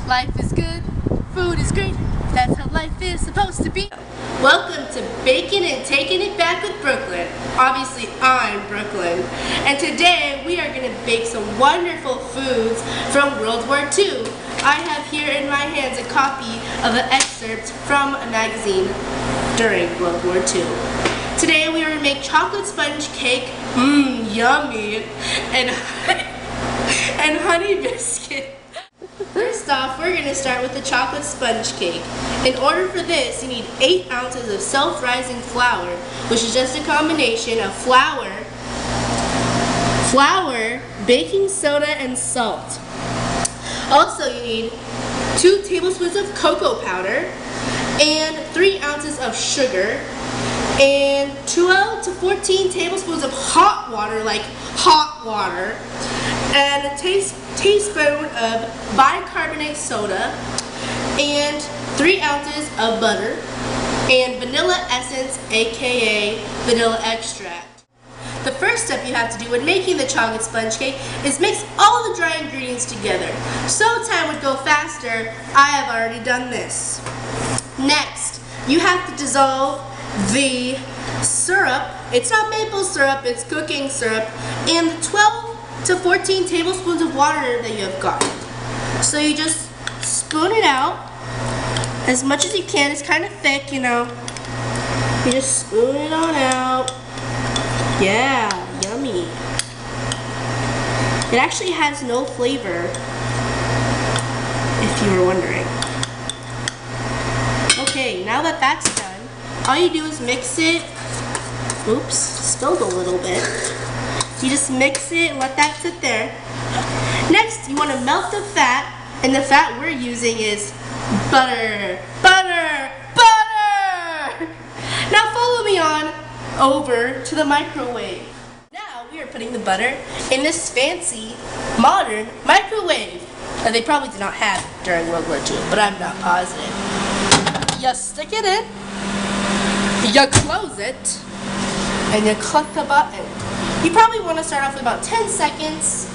Life is good, food is great, that's how life is supposed to be. Welcome to Baking and Taking It Back with Brooklyn. Obviously, I'm Brooklyn. And today we are going to bake some wonderful foods from World War II. I have here in my hands a copy of an excerpt from a magazine during World War II. Today we are going to make chocolate sponge cake, yummy, and honey biscuit. First off, we're going to start with the chocolate sponge cake. In order for this, you need 8 ounces of self-rising flour, which is just a combination of flour, baking soda, and salt. Also, you need 2 tablespoons of cocoa powder, and 3 ounces of sugar, and 12 to 14 tablespoons of hot water, like hot water, and a teaspoon of bicarbonate soda, and 3 ounces of butter, and vanilla essence, aka vanilla extract. The first step you have to do when making the chocolate sponge cake is mix all the dry ingredients together. So time would go faster, I have already done this. Next, you have to dissolve the syrup. It's not maple syrup, it's cooking syrup, in the 12 to 14 tablespoons of water that you have got. So you just spoon it out as much as you can. It's kind of thick, you know. You just spoon it on out. Yeah, yummy. It actually has no flavor, if you were wondering. Okay, now that that's done, all you do is mix it. Oops, spilled a little bit. You just mix it and let that sit there. Next, you want to melt the fat, and the fat we're using is butter. Butter! Butter! Now follow me on over to the microwave. Now we are putting the butter in this fancy, modern microwave that they probably did not have during World War II, but I'm not positive. You stick it in, you close it, and you click the button. You probably want to start off with about 10 seconds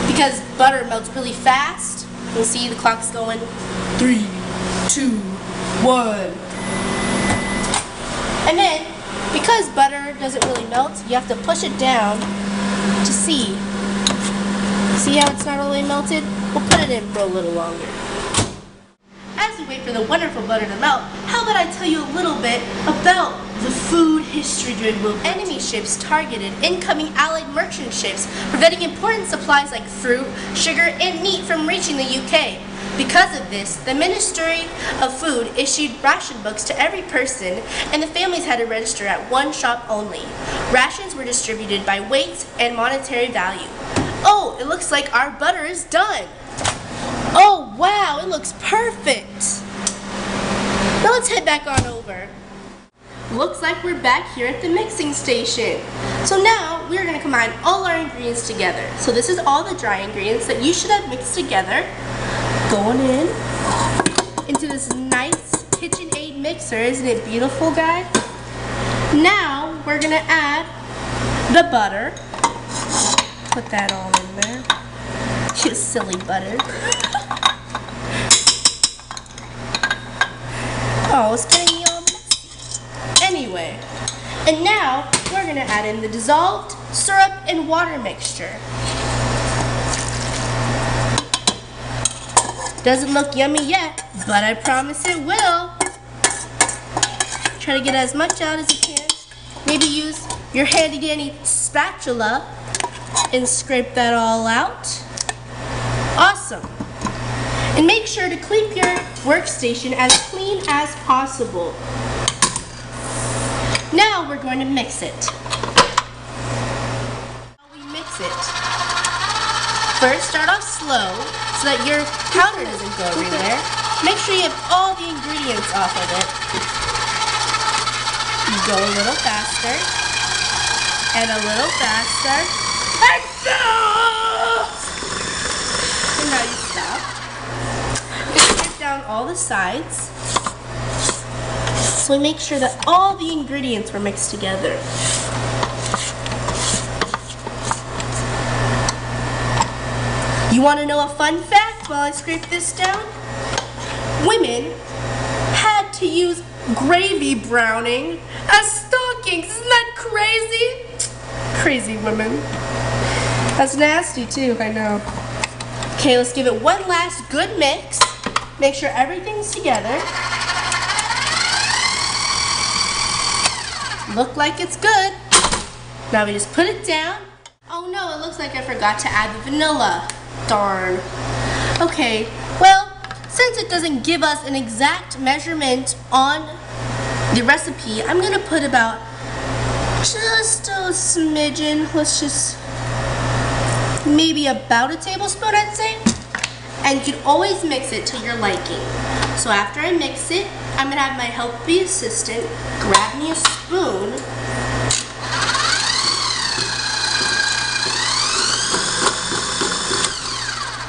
because butter melts really fast. You'll see the clock's going 3, 2, 1. And then, because butter doesn't really melt, you have to push it down to see. See how it's not all the way melted? We'll put it in for a little longer. As we wait for the wonderful butter to melt, how about I tell you a little bit about the food history during World War II. Enemy ships targeted incoming Allied merchant ships, preventing important supplies like fruit, sugar, and meat from reaching the UK. Because of this, the Ministry of Food issued ration books to every person, and the families had to register at one shop only. Rations were distributed by weight and monetary value. Oh, it looks like our butter is done. Oh wow, it looks perfect. Now let's head back on over. Looks like we're back here at the mixing station. So now we're going to combine all our ingredients together. So this is all the dry ingredients that you should have mixed together. Going in into this nice KitchenAid mixer. Isn't it beautiful, guys? Now we're going to add the butter. Put that all in there. You silly butter. Oh, it's getting me all messy. Anyway, and now we're going to add in the dissolved syrup and water mixture. Doesn't look yummy yet, but I promise it will. Try to get as much out as you can. Maybe use your handy dandy spatula and scrape that all out. Awesome. And make sure to keep your workstation as clean as possible. Now we're going to mix it. We mix it. First, start off slow so that your powder doesn't go everywhere. Make sure you have all the ingredients off of it. You go a little faster, and a little faster, and now you stop. You strip down all the sides. So we make sure that all the ingredients were mixed together. You want to know a fun fact? while I scrape this down. Women had to use gravy browning as stockings. Isn't that crazy? Crazy women. That's nasty too, I know. Okay, let's give it one last good mix. Make sure everything's together. Look like it's good. Now we just put it down. Oh no, it looks like I forgot to add the vanilla. Darn. Okay, well, since it doesn't give us an exact measurement on the recipe, I'm gonna put about just a smidgen. Let's just, maybe about a tablespoon, I'd say. And you can always mix it to your liking. So after I mix it, I'm gonna have my healthy assistant grab me a spoon.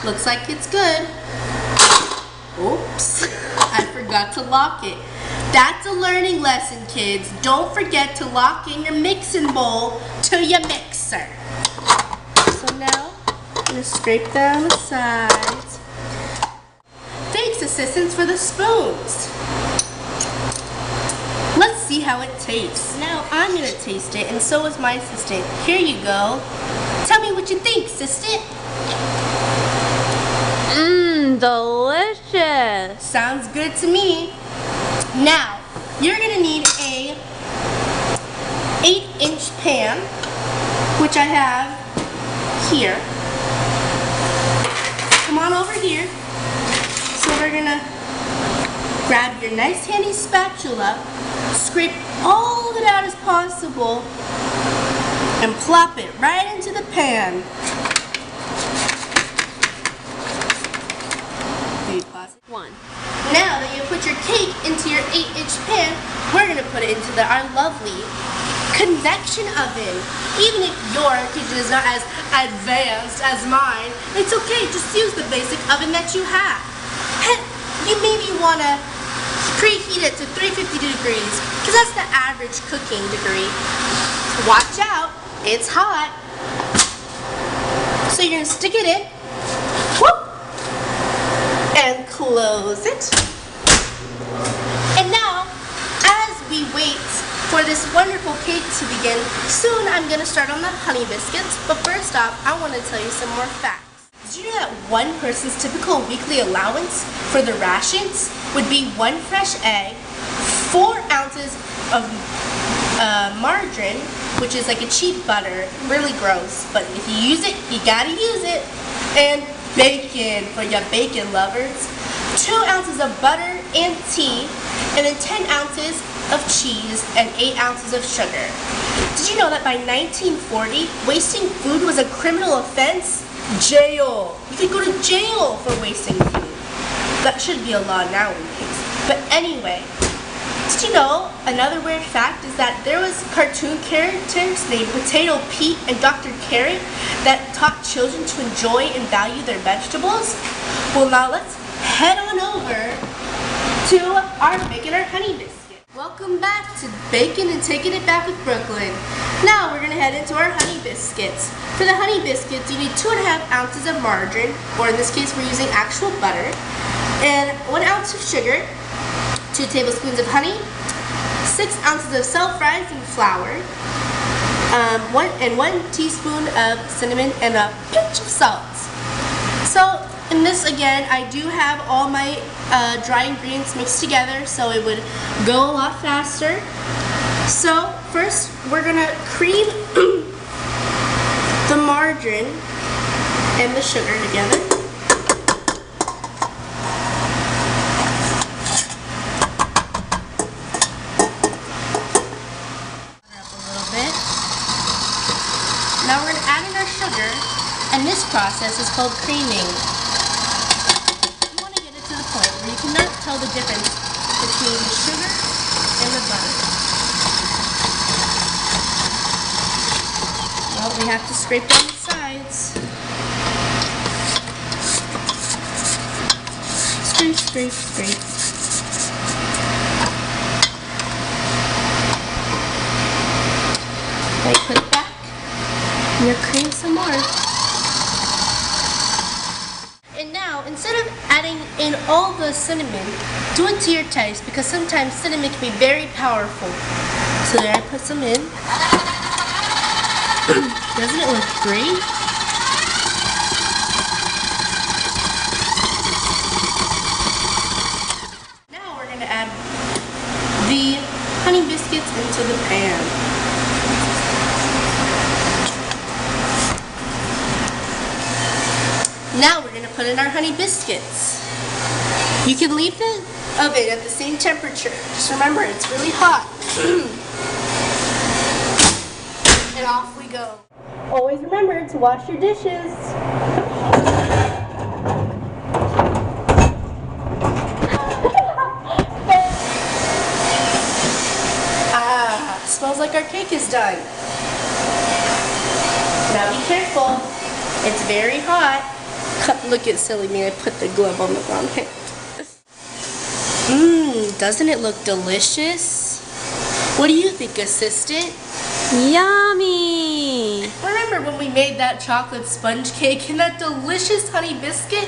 Looks like it's good. Oops, I forgot to lock it. That's a learning lesson, kids. Don't forget to lock in your mixing bowl to your mixer. So now, I'm gonna scrape down the sides. Thanks, assistants, for the spoons. Let's see how it tastes. Now I'm gonna taste it, and so is my assistant. Here you go. Tell me what you think, assistant. Delicious. Sounds good to me. Now, you're gonna need a 8-inch pan, which I have here. Come on over here. So we're gonna grab your nice handy spatula, scrape all of it out as possible, and plop it right into the pan. One. Now that you put your cake into your 8-inch pan, we're going to put it into our lovely convection oven. Even if your kitchen is not as advanced as mine, it's okay. Just use the basic oven that you have. Heck, you maybe want to preheat it to 350 degrees, because that's the average cooking degree. Watch out, it's hot. So you're going to stick it in. Whoop! And close it. And now, as we wait for this wonderful cake to begin, soon I'm going to start on the honey biscuits. But first off, I want to tell you some more facts. Did you know that one person's typical weekly allowance for the rations would be 1 fresh egg, 4 ounces of margarine, which is like a cheap butter, really gross, but if you use it, you gotta use it, and bacon for your bacon lovers, 2 ounces of butter and tea, and then 10 ounces of cheese and 8 ounces of sugar. Did you know that by 1940, wasting food was a criminal offense? Jail. You could go to jail for wasting food. That should be a law nowadays. But anyway, did you know another weird fact is that there was cartoon characters named Potato Pete and Dr. Carrot that taught children to enjoy and value their vegetables? Well, now let's head on over to making our honey biscuit. Welcome back to Baking and Taking It Back with Brooklyn. Now we're going to head into our honey biscuits. For the honey biscuits, you need 2.5 ounces of margarine, or in this case we're using actual butter, and 1 ounce of sugar, 2 tablespoons of honey, 6 ounces of self-rising flour, 1 teaspoon of cinnamon, and a pinch of salt. So in this, again, I do have all my dry ingredients mixed together, so it would go a lot faster. So first, we're gonna cream the margarine and the sugar together. Now we're going to add in our sugar, and this process is called creaming. You want to get it to the point where you cannot tell the difference between the sugar and the butter. Well, we have to scrape down the sides. Scrape, scrape, scrape. Now you put it back. And you'll cream some more. And now, instead adding in all the cinnamon. Do it to your taste because sometimes cinnamon can be very powerful. So there, I put some in. Doesn't it look great? Now we're going to add the honey biscuits into the pan. Now we're going to put in our honey biscuits. You can leave the oven at the same temperature. Just remember, it's really hot. And off we go. Always remember to wash your dishes. Smells like our cake is done. Now be careful. It's very hot. Look at silly me, I put the glove on the wrong hand. Doesn't it look delicious? What do you think, assistant? Yummy! Remember when we made that chocolate sponge cake and that delicious honey biscuit?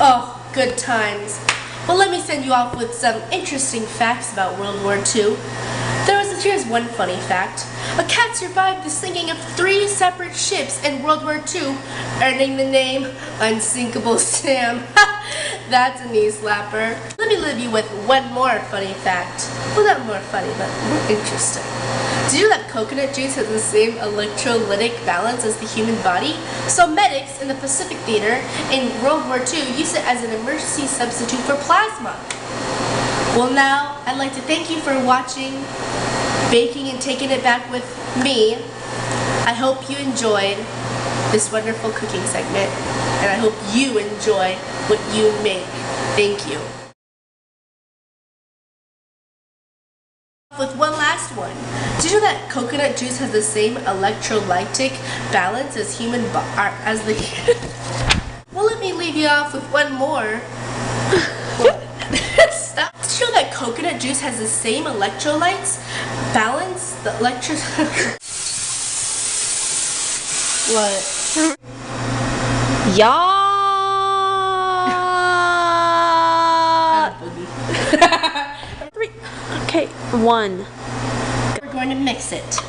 Oh, good times. Well, let me send you off with some interesting facts about World War II. Here's one funny fact. A cat survived the sinking of 3 separate ships in World War II, earning the name Unsinkable Sam. That's a knee slapper. Let me leave you with one more funny fact. Well, not more funny, but more interesting. Did you know that coconut juice has the same electrolytic balance as the human body? So medics in the Pacific Theater in World War II used it as an emergency substitute for plasma. Well, now, I'd like to thank you for watching Baking and Taking It Back with me. I hope you enjoyed this wonderful cooking segment, and I hope you enjoy what you make. Thank you. With one last one. Did you know that coconut juice has the same electrolytic balance as the Well, let me leave you off with one more. Stop. Did you know that coconut juice has the same electrolytes balance? The What? Yeah. 3. Okay, 1. We're going to mix it.